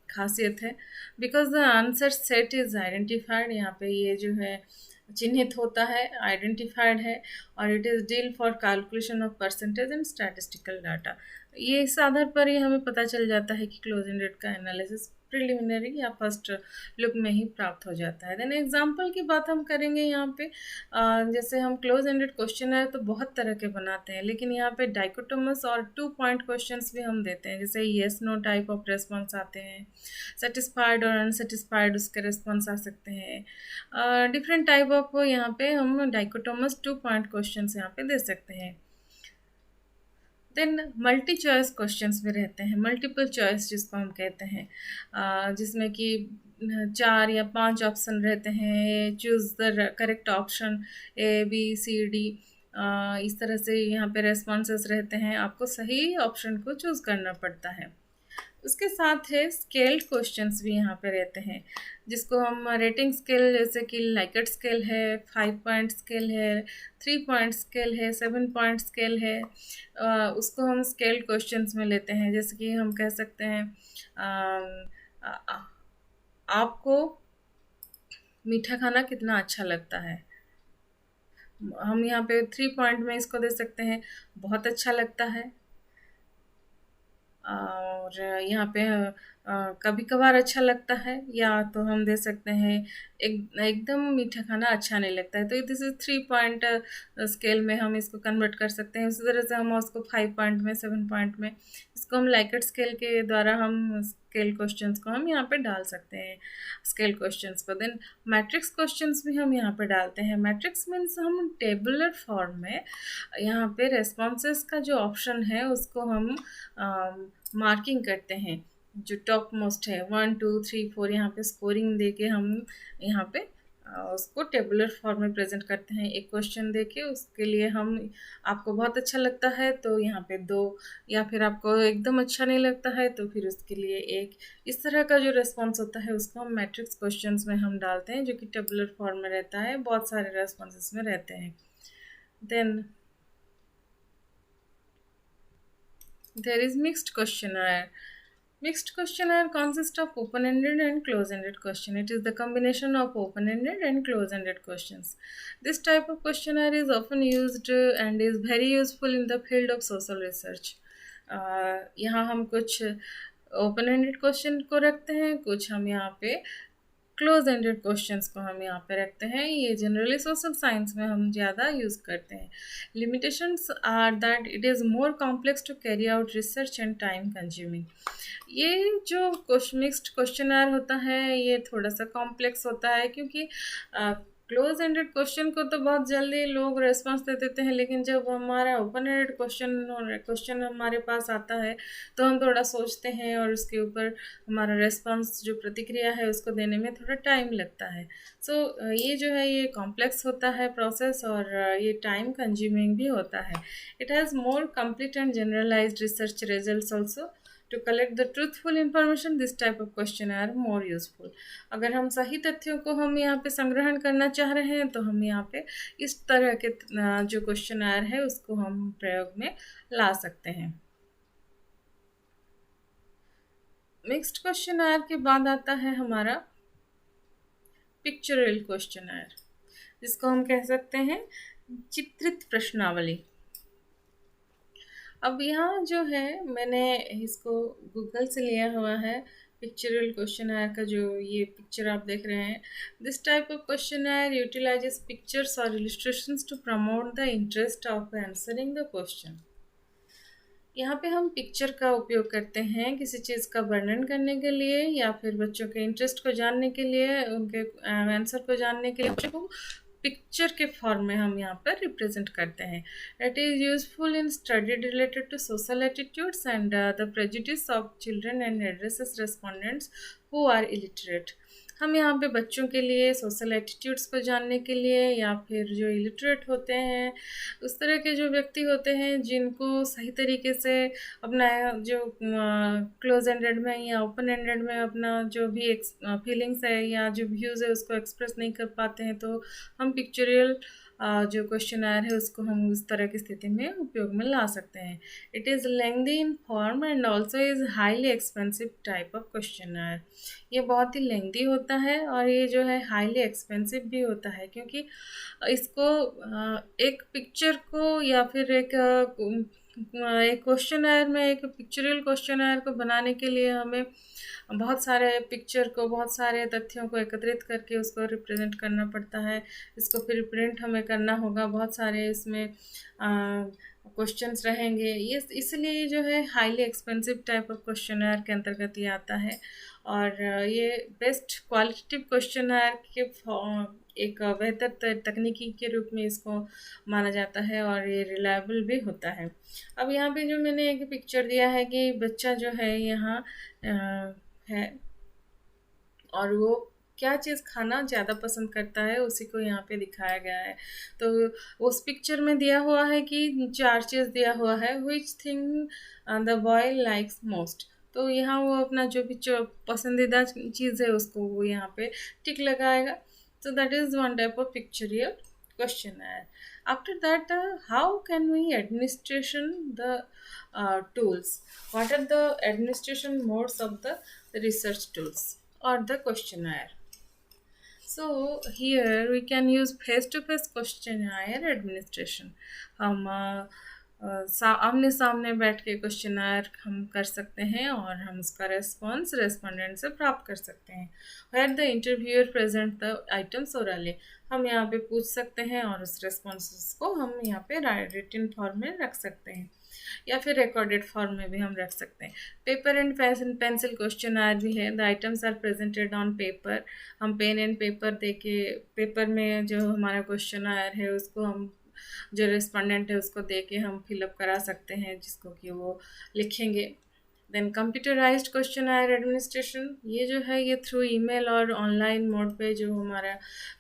खासियत है, because the answer set is identified. यहाँ पे ये जो है चिन्हित होता है, आइडेंटिफाइड है, और it is deal for calculation of percentage and statistical data. ये इस आधार पर ही हमें पता चल जाता है कि क्लोज एंडेड का एनालिसिस प्रिलिमिनरी या फर्स्ट लुक में ही प्राप्त हो जाता है। देन एग्जांपल की बात हम करेंगे यहाँ पे, जैसे हम क्लोज एंडेड क्वेश्चन है तो बहुत तरह के बनाते हैं, लेकिन यहाँ पे डाइकोटोमस और 2 पॉइंट क्वेश्चंस भी हम देते हैं, जैसे yes no type of response आते हैं, सेटिस्फाइड और अनसेटिस्फाइड उसके रेस्पॉन्स आ सकते हैं। डिफरेंट टाइप ऑफ यहाँ पे हम डाइकोटोमस 2 पॉइंट क्वेश्चन यहाँ पे दे सकते हैं। देन मल्टी चॉइस क्वेश्चंस भी रहते हैं, मल्टीपल चॉइस जिसको हम कहते हैं, जिसमें कि 4 या 5 ऑप्शन रहते हैं, choose the correct option ABCD, इस तरह से यहाँ पे रेस्पॉन्सेस रहते हैं, आपको सही ऑप्शन को चूज़ करना पड़ता है। उसके साथ है स्केल्ड क्वेश्चंस भी यहाँ पे रहते हैं, जिसको हम रेटिंग स्केल, जैसे कि लाइकेट स्केल है, 5 पॉइंट स्केल है, 3 पॉइंट स्केल है, 7 पॉइंट स्केल है, उसको हम स्केल क्वेश्चंस में लेते हैं। जैसे कि हम कह सकते हैं आपको मीठा खाना कितना अच्छा लगता है। हम यहाँ पे 3 पॉइंट में इसको दे सकते हैं, बहुत अच्छा लगता है। और यहाँ पे कभी कभार अच्छा लगता है, या तो हम दे सकते हैं एकदम मीठा खाना अच्छा नहीं लगता है। तो दिस इज 3 पॉइंट स्केल में हम इसको कन्वर्ट कर सकते हैं। उसी तरह से हम उसको 5 पॉइंट में, 7 पॉइंट में, इसको हम लाइकेट स्केल के द्वारा हम स्केल क्वेश्चंस को हम यहाँ पे डाल सकते हैं, स्केल क्वेश्चंस को। देन मैट्रिक्स क्वेश्चंस भी हम यहाँ पे डालते हैं। मैट्रिक्स मीन्स हम टेबुलर फॉर्म में यहाँ पे रेस्पॉन्सेस का जो ऑप्शन है उसको हम मार्किंग करते हैं, जो टॉप मोस्ट है 1 2 3 4, यहाँ पे स्कोरिंग दे के हम यहाँ पे उसको टेबुलर फॉर्म में प्रेजेंट करते हैं। एक क्वेश्चन दे के उसके लिए हम, आपको बहुत अच्छा लगता है तो यहाँ पे 2, या फिर आपको एकदम अच्छा नहीं लगता है तो फिर उसके लिए 1। इस तरह का जो रेस्पॉन्स होता है उसको हम मैट्रिक्स क्वेश्चंस में हम डालते हैं, जो कि टेबुलर फॉर्म में रहता है, बहुत सारे रेस्पॉन्सेस में रहते हैं। Then there is mixed questionnaire. Mixed questionnaire consists of open-ended and close-ended question. It is the combination of open-ended and close-ended questions. This type of questionnaire is often used and is very useful in the field of social research. यहाँ हम कुछ open ended question को रखते हैं, कुछ हम यहाँ पे क्लोज एंडेड क्वेश्चंस को हम यहाँ पे रखते हैं। ये जनरली सोशल साइंस में हम ज़्यादा यूज़ करते हैं। Limitations are that it is more complex to carry out research and time consuming. ये जो मिक्स्ड क्वेश्चनर होता है ये थोड़ा सा कॉम्प्लेक्स होता है, क्योंकि क्लोज एंडेड क्वेश्चन को तो बहुत जल्दी लोग रेस्पॉन्स दे देते हैं, लेकिन जब हमारा ओपन एंडेड क्वेश्चन हमारे पास आता है तो हम थोड़ा सोचते हैं और उसके ऊपर हमारा रेस्पॉन्स, जो प्रतिक्रिया है, उसको देने में थोड़ा टाइम लगता है। सो ये जो है ये कॉम्प्लेक्स होता है प्रोसेस, और ये टाइम कंज्यूमिंग भी होता है। It has more complete and generalised research results also. To collect the truthful information this type of question are more useful. अगर हम सही तथ्यों को हम यहाँ पे संग्रहण करना चाह रहे हैं तो हम यहाँ पे इस तरह के जो क्वेश्चन आर है उसको हम प्रयोग में ला सकते हैं। मिक्स्ड क्वेश्चन आर के बाद आता है हमारा पिक्चरल क्वेश्चन आर, जिसको हम कह सकते हैं चित्रित प्रश्नावली। अब यहाँ जो है मैंने इसको गूगल से लिया हुआ है, पिक्चरल क्वेश्चनर का जो ये पिक्चर आप देख रहे हैं। This type of questionnaire utilises pictures और illustrations to promote the interest of answering the question. यहाँ पे हम पिक्चर का उपयोग करते हैं किसी चीज़ का वर्णन करने के लिए, या फिर बच्चों के इंटरेस्ट को जानने के लिए, उनके आंसर को जानने के लिए बच्चों को पिक्चर के फॉर्म में हम यहाँ पर रिप्रेजेंट करते हैं। It is useful in study related to social attitudes and the prejudice of children and addresses respondents who are illiterate. हम यहाँ पे बच्चों के लिए सोशल एटीट्यूड्स को जानने के लिए, या फिर जो इलिटरेट होते हैं, उस तरह के जो व्यक्ति होते हैं जिनको सही तरीके से अपना जो क्लोज एंडेड में या ओपन एंडेड में अपना जो भी फीलिंग्स है या जो व्यूज़ है उसको एक्सप्रेस नहीं कर पाते हैं, तो हम पिक्चरल जो क्वेश्चनर है उसको हम उस तरह की स्थिति में उपयोग में ला सकते हैं। It is lengthy in form and also is highly expensive type of questionnaire. ये बहुत ही लेंथी होता है और ये जो है हाईली एक्सपेंसिव भी होता है, क्योंकि इसको एक पिक्चर को या फिर एक क्वेश्चनर में, एक पिक्चरल क्वेश्चनर को बनाने के लिए हमें बहुत सारे पिक्चर को, बहुत सारे तथ्यों को एकत्रित करके उसको रिप्रेजेंट करना पड़ता है। इसको फिर प्रिंट हमें करना होगा, बहुत सारे इसमें क्वेश्चंस रहेंगे। ये इसलिए जो है highly expensive type of questionnaire के अंतर्गत ये आता है, और ये बेस्ट क्वालिटेटिव क्वेश्चनर के एक बेहतर तकनीकी के रूप में इसको माना जाता है, और ये रिलायबल भी होता है। अब यहाँ पे जो मैंने एक पिक्चर दिया है कि बच्चा जो है यहाँ है और वो क्या चीज़ खाना ज़्यादा पसंद करता है उसी को यहाँ पे दिखाया गया है। तो उस पिक्चर में दिया हुआ है कि 4 चीज़ दिया हुआ है, which thing the boy likes most. तो यहाँ वो अपना जो भी पसंदीदा चीज़ है उसको वो यहाँ पे टिक लगाएगा. So that is one type of pictorial questionnaire. After that, how can we administration the tools? What are the administration modes of the research tools or the questionnaire? So here we can use face-to-face questionnaire administration. हम आमने सामने बैठ के questionnaire हम कर सकते हैं और हम उसका रेस्पॉन्स रेस्पोंडेंट से प्राप्त कर सकते हैं. Where the interviewer present the items orally, हम यहाँ पे पूछ सकते हैं और उस रेस्पॉन्सेस को हम यहाँ पे रिटन फॉर्म में रख सकते हैं या फिर रिकॉर्डेड फॉर्म में भी हम रख सकते हैं. पेपर एंड पेंसिल क्वेश्चनर भी है. The items are presented on paper. हम पेन एंड पेपर दे के पेपर में जो हमारा क्वेश्चनर है उसको हम जो रिस्पोंडेंट है उसको दे के हम फिलअप करा सकते हैं जिसको कि वो लिखेंगे. देन कंप्यूटराइज्ड क्वेश्चनर एडमिनिस्ट्रेशन, ये जो है ये थ्रू ईमेल और ऑनलाइन मोड पे जो हमारा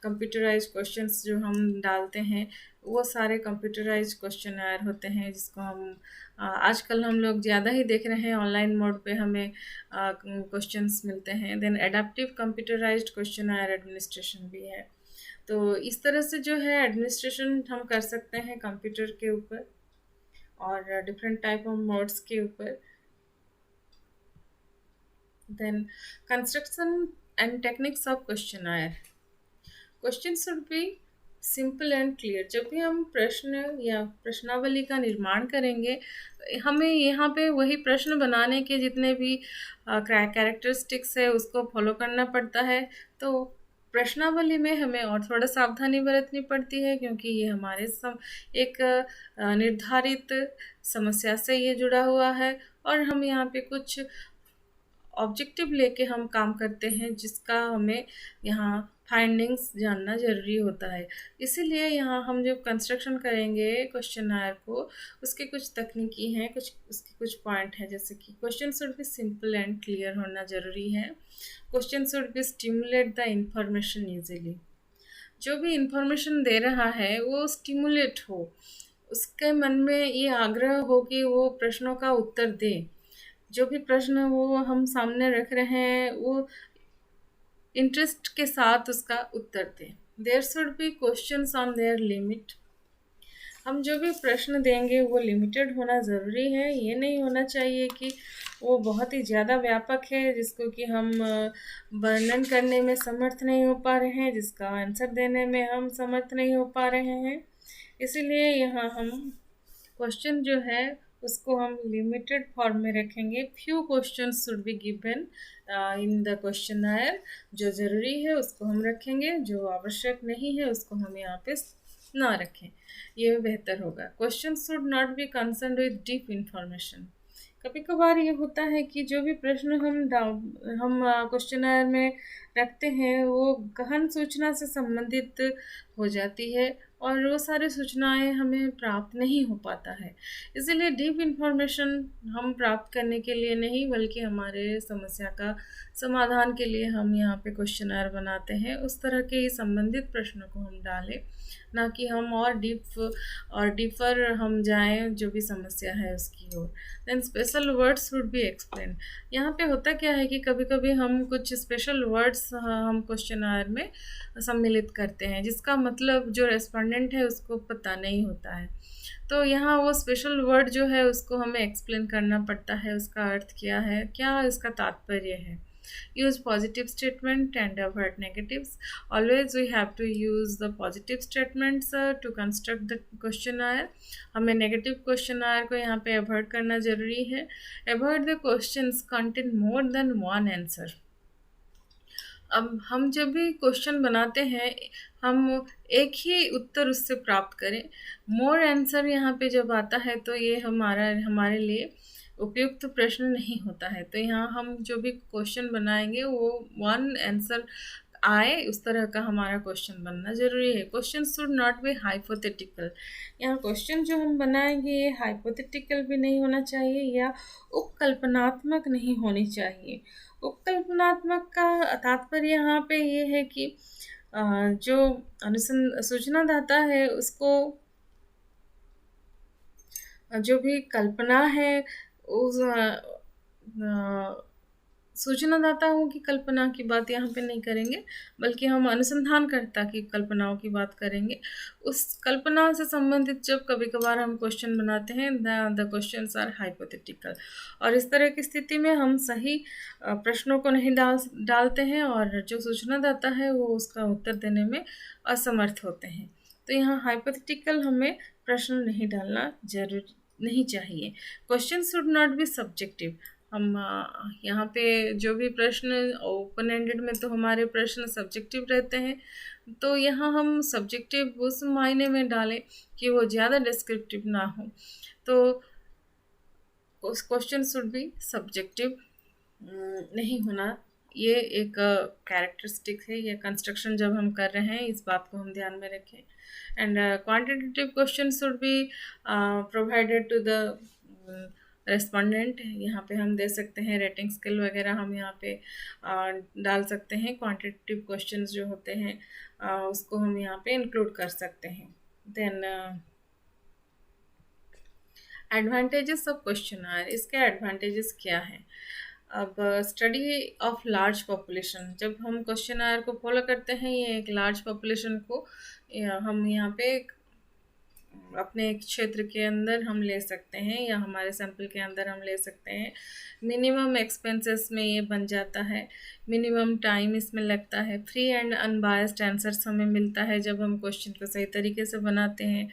कंप्यूटराइज्ड क्वेश्चंस जो हम डालते हैं वो सारे कंप्यूटराइज्ड क्वेश्चनर होते हैं जिसको हम आजकल हम लोग ज़्यादा ही देख रहे हैं. ऑनलाइन मोड पे हमें क्वेश्चंस मिलते हैं. Then adaptive computerised questionnaire administration भी है. तो इस तरह से जो है एडमिनिस्ट्रेशन हम कर सकते हैं कंप्यूटर के ऊपर और डिफरेंट टाइप ऑफ मोड्स के ऊपर. Then construction and techniques of questionnaire. Question should be simple and clear. जब भी हम प्रश्न या प्रश्नावली का निर्माण करेंगे हमें यहाँ पे वही प्रश्न बनाने के जितने भी कैरेक्टरिस्टिक्स है उसको फॉलो करना पड़ता है. तो प्रश्नावली में हमें और थोड़ा सावधानी बरतनी पड़ती है क्योंकि ये हमारे एक निर्धारित समस्या से ये जुड़ा हुआ है और हम यहाँ पे कुछ ऑब्जेक्टिव लेके हम काम करते हैं जिसका हमें यहाँ फाइंडिंग्स जानना ज़रूरी होता है. इसीलिए यहाँ हम जब कंस्ट्रक्शन करेंगे क्वेश्चनर को उसके कुछ तकनीकी हैं, उसके कुछ पॉइंट हैं. जैसे कि question should be simple and clear होना ज़रूरी है. Question should B stimulate the information easily. जो भी इंफॉर्मेशन दे रहा है वो स्टिमुलेट हो, उसके मन में ये आग्रह हो कि वो प्रश्नों का उत्तर दे. जो भी प्रश्न वो हम सामने रख रहे हैं वो इंटरेस्ट के साथ उसका उत्तर दें. There should be questions on their limit. हम जो भी प्रश्न देंगे वो लिमिटेड होना ज़रूरी है. ये नहीं होना चाहिए कि वो बहुत ही ज़्यादा व्यापक है जिसको कि हम वर्णन करने में समर्थ नहीं हो पा रहे हैं, जिसका आंसर देने में हम समर्थ नहीं हो पा रहे हैं. इसीलिए यहाँ हम क्वेश्चन जो है उसको हम लिमिटेड फॉर्म में रखेंगे. Few question should be given in the questionnaire. जो ज़रूरी है उसको हम रखेंगे, जो आवश्यक नहीं है उसको हम यहाँ पे ना रखें, ये बेहतर होगा. Question should not be concern with deep information. कभी कभार ये होता है कि जो भी प्रश्न हम क्वेश्चनर में रखते हैं वो गहन सूचना से संबंधित हो जाती है और वो सारी सूचनाएं हमें प्राप्त नहीं हो पाता है. इसीलिए डीप इंफॉर्मेशन हम प्राप्त करने के लिए नहीं बल्कि हमारे समस्या का समाधान के लिए हम यहाँ पे क्वेश्चनर बनाते हैं. उस तरह के ही संबंधित प्रश्नों को हम डालें, ना कि हम और डीपर हम जाएं जो भी समस्या है उसकी ओर. Then special words would be explain. यहाँ पे होता क्या है कि कभी कभी हम कुछ स्पेशल वर्ड्स हम क्वेश्चनर में सम्मिलित करते हैं जिसका मतलब जो रेस्पोंडेंट है उसको पता नहीं होता है. तो यहाँ वो स्पेशल वर्ड जो है उसको हमें एक्सप्लेन करना पड़ता है, उसका अर्थ क्या है, क्या इसका तात्पर्य है. Use positive statement and avoid negatives. Always we have to use the positive statements to construct the questionnaire. हमें negative questionnaire को यहाँ पे avoid करना ज़रूरी है. Avoid the questions contain more than one answer. अब हम जब भी क्वेश्चन बनाते हैं हम एक ही उत्तर उससे प्राप्त करें. मोर आंसर यहाँ पे जब आता है तो ये हमारे लिए उपयुक्त प्रश्न नहीं होता है. तो यहाँ हम जो भी क्वेश्चन बनाएंगे वो वन आंसर आए उस तरह का हमारा क्वेश्चन बनना ज़रूरी है. Question should not be hypothetical. यहाँ क्वेश्चन जो हम बनाएंगे ये हाइपोथेटिकल भी नहीं होना चाहिए या उपकल्पनात्मक नहीं होनी चाहिए. उपकल्पनात्मक का तात्पर्य यहाँ पे ये है कि जो सूचनादाता है उसको जो भी कल्पना है उस सूचनादाताओं की कल्पना की बात यहाँ पे नहीं करेंगे, बल्कि हम अनुसंधानकर्ता की कल्पनाओं की बात करेंगे। उस कल्पना से संबंधित जब कभी कभार हम क्वेश्चन बनाते हैं, द क्वेश्चंस आर हाइपोथेटिकल, और इस तरह की स्थिति में हम सही प्रश्नों को नहीं डालते हैं, और जो सूचनादाता है वो उसका उत्तर देने में असमर्थ होते हैं। तो यहाँ हाइपोथेटिकल हमें प्रश्न नहीं डालना जरूर नहीं चाहिए। Question should not be subjective. हम यहाँ पे जो भी प्रश्न ओपन एंडेड में तो हमारे प्रश्न सब्जेक्टिव रहते हैं, तो यहाँ हम सब्जेक्टिव उस मायने में डालें कि वो ज़्यादा डिस्क्रिप्टिव ना हो। तो क्वेश्चन शुड बी सब्जेक्टिव नहीं होना, ये एक कैरेक्टरिस्टिक है। ये कंस्ट्रक्शन जब हम कर रहे हैं इस बात को हम ध्यान में रखें। And quantitative question should be provided to the respondent. यहाँ पे हम दे सकते हैं रेटिंग स्केल वगैरह, हम यहाँ पे डाल सकते हैं। क्वांटिटेटिव क्वेश्चंस जो होते हैं उसको हम यहाँ पे इंक्लूड कर सकते हैं। देन एडवांटेजेस ऑफ क्वेश्चनर, इसके एडवांटेजेस क्या हैं? अब स्टडी ऑफ लार्ज पॉपुलेशन, जब हम क्वेश्चनर को फॉलो करते हैं, ये एक लार्ज पॉपुलेशन को हम यहाँ पे अपने एक क्षेत्र के अंदर हम ले सकते हैं, या हमारे सैंपल के अंदर हम ले सकते हैं। मिनिमम एक्सपेंसेस में ये बन जाता है, मिनिमम टाइम इसमें लगता है, फ्री एंड अनबायस्ड आंसर्स हमें मिलता है जब हम क्वेश्चन को सही तरीके से बनाते हैं।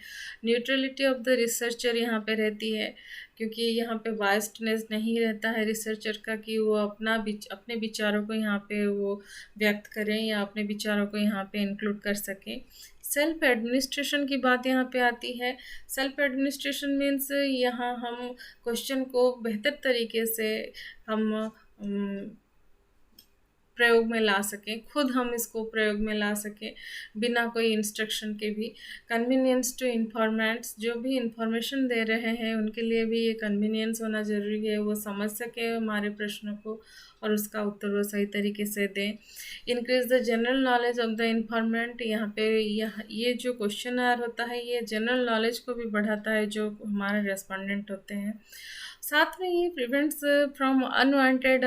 न्यूट्रलिटी ऑफ द रिसर्चर यहाँ पे रहती है, क्योंकि यहाँ पे बायस्डनेस नहीं रहता है रिसर्चर का कि वो अपने विचारों को यहाँ पे वो व्यक्त करें या अपने विचारों को यहाँ पे इंक्लूड कर सकें। सेल्फ एडमिनिस्ट्रेशन की बात यहाँ पे आती है। सेल्फ एडमिनिस्ट्रेशन मीन्स यहाँ हम क्वेश्चन को बेहतर तरीके से हम प्रयोग में ला सकें, खुद हम इसको प्रयोग में ला सकें बिना कोई इंस्ट्रक्शन के भी। कन्वीनियंस टू इन्फॉर्मेंट्स, जो भी इंफॉर्मेशन दे रहे हैं उनके लिए भी ये कन्वीनियंस होना ज़रूरी है, वो समझ सके हमारे प्रश्नों को और उसका उत्तर वो सही तरीके से दें। Increase the general knowledge of the informant, यहाँ पे ये जो क्वेश्चनर होता है ये जनरल नॉलेज को भी बढ़ाता है जो हमारे रेस्पोंडेंट होते हैं। साथ में ये प्रिवेंट्स फ्रॉम अनवांटेड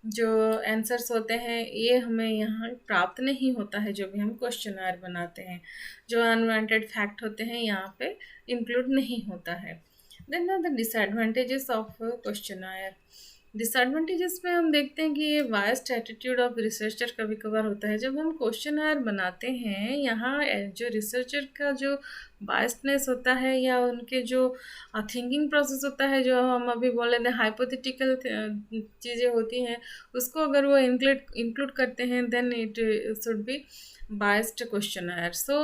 जो आंसर्स होते हैं, ये हमें यहाँ प्राप्त नहीं होता है जो भी हम क्वेश्चनर बनाते हैं। जो अनवांटेड फैक्ट होते हैं यहाँ पे इंक्लूड नहीं होता है। Then the disadvantages of questionnaire, disadvantages में हम देखते हैं कि ये बायस्ड एटीट्यूड ऑफ रिसर्चर कभी कभार होता है। जब हम क्वेश्चनर बनाते हैं, यहाँ जो रिसर्चर का जो बायस्डनेस होता है या उनके जो थिंकिंग प्रोसेस होता है, जो हम अभी बोले थे हाइपोथेटिकल चीज़ें होती हैं, उसको अगर वो इंक्लूड करते हैं then it should be biased questionnaire. So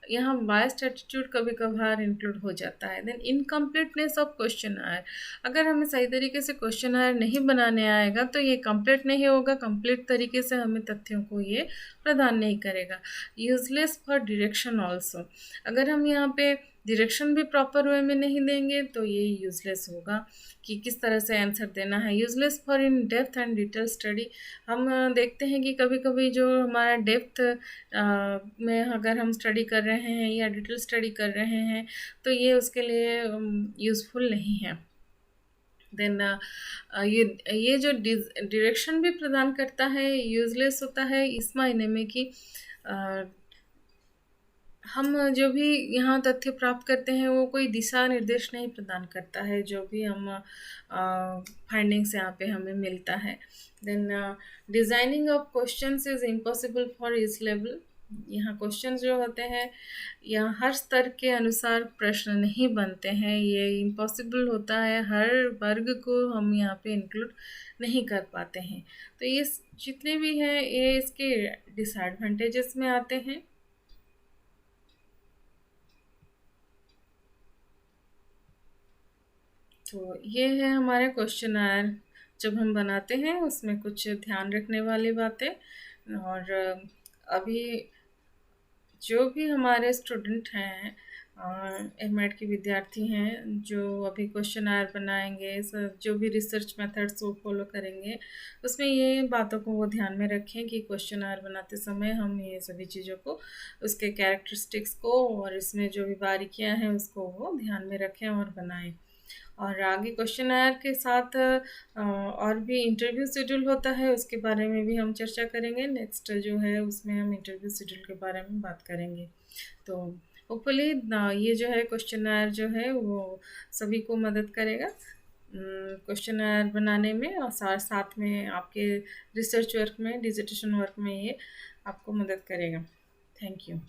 यहाँ बायस्ड एटीट्यूड कभी कभार इंक्लूड हो जाता है। देन इनकम्प्लीटनेस ऑफ क्वेश्चनर, अगर हमें सही तरीके से क्वेश्चनर नहीं बनाने आएगा तो ये कंप्लीट नहीं होगा, कंप्लीट तरीके से हमें तथ्यों को ये प्रदान नहीं करेगा। यूजलेस फॉर डायरेक्शन ऑल्सो, अगर हम यहाँ पे डायरेक्शन भी प्रॉपर वे में नहीं देंगे तो ये यूजलेस होगा कि किस तरह से आंसर देना है। Useless for in depth and detail study, हम देखते हैं कि कभी कभी जो हमारा डेप्थ में अगर हम स्टडी कर रहे हैं या डिटेल स्टडी कर रहे हैं तो ये उसके लिए यूज़फुल नहीं है। देन ये जो डायरेक्शन भी प्रदान करता है यूजलेस होता है इस मायने में कि हम जो भी यहाँ तथ्य प्राप्त करते हैं वो कोई दिशा निर्देश नहीं प्रदान करता है, जो भी हम फाइंडिंग्स यहाँ पे हमें मिलता है। Then designing of questions is impossible for each level, यहाँ क्वेश्चन जो होते हैं यहाँ हर स्तर के अनुसार प्रश्न नहीं बनते हैं, ये इम्पॉसिबल होता है, हर वर्ग को हम यहाँ पे इंक्लूड नहीं कर पाते हैं। तो ये जितने भी हैं ये इसके डिसएडवांटेजेस में आते हैं। तो ये है हमारे क्वेश्चनर जब हम बनाते हैं उसमें कुछ ध्यान रखने वाली बातें। और अभी जो भी हमारे स्टूडेंट हैं एमएड के विद्यार्थी हैं जो अभी क्वेश्चनर बनाएंगे, जो भी रिसर्च मेथड्स वो फॉलो करेंगे उसमें ये बातों को वो ध्यान में रखें कि क्वेश्चनर बनाते समय हम ये सभी चीज़ों को, उसके कैरेक्टरिस्टिक्स को और इसमें जो भी बारीकियां हैं उसको वो ध्यान में रखें और बनाएं। और आगे क्वेश्चनर के साथ और भी इंटरव्यू शेड्यूल होता है, उसके बारे में भी हम चर्चा करेंगे। नेक्स्ट जो है उसमें हम इंटरव्यू शेड्यूल के बारे में बात करेंगे। तो होपफुली ये जो है क्वेश्चनर जो है वो सभी को मदद करेगा क्वेश्चनर बनाने में, और साथ साथ में आपके रिसर्च वर्क में, डिजिटेशन वर्क में ये आपको मदद करेगा। Thank you.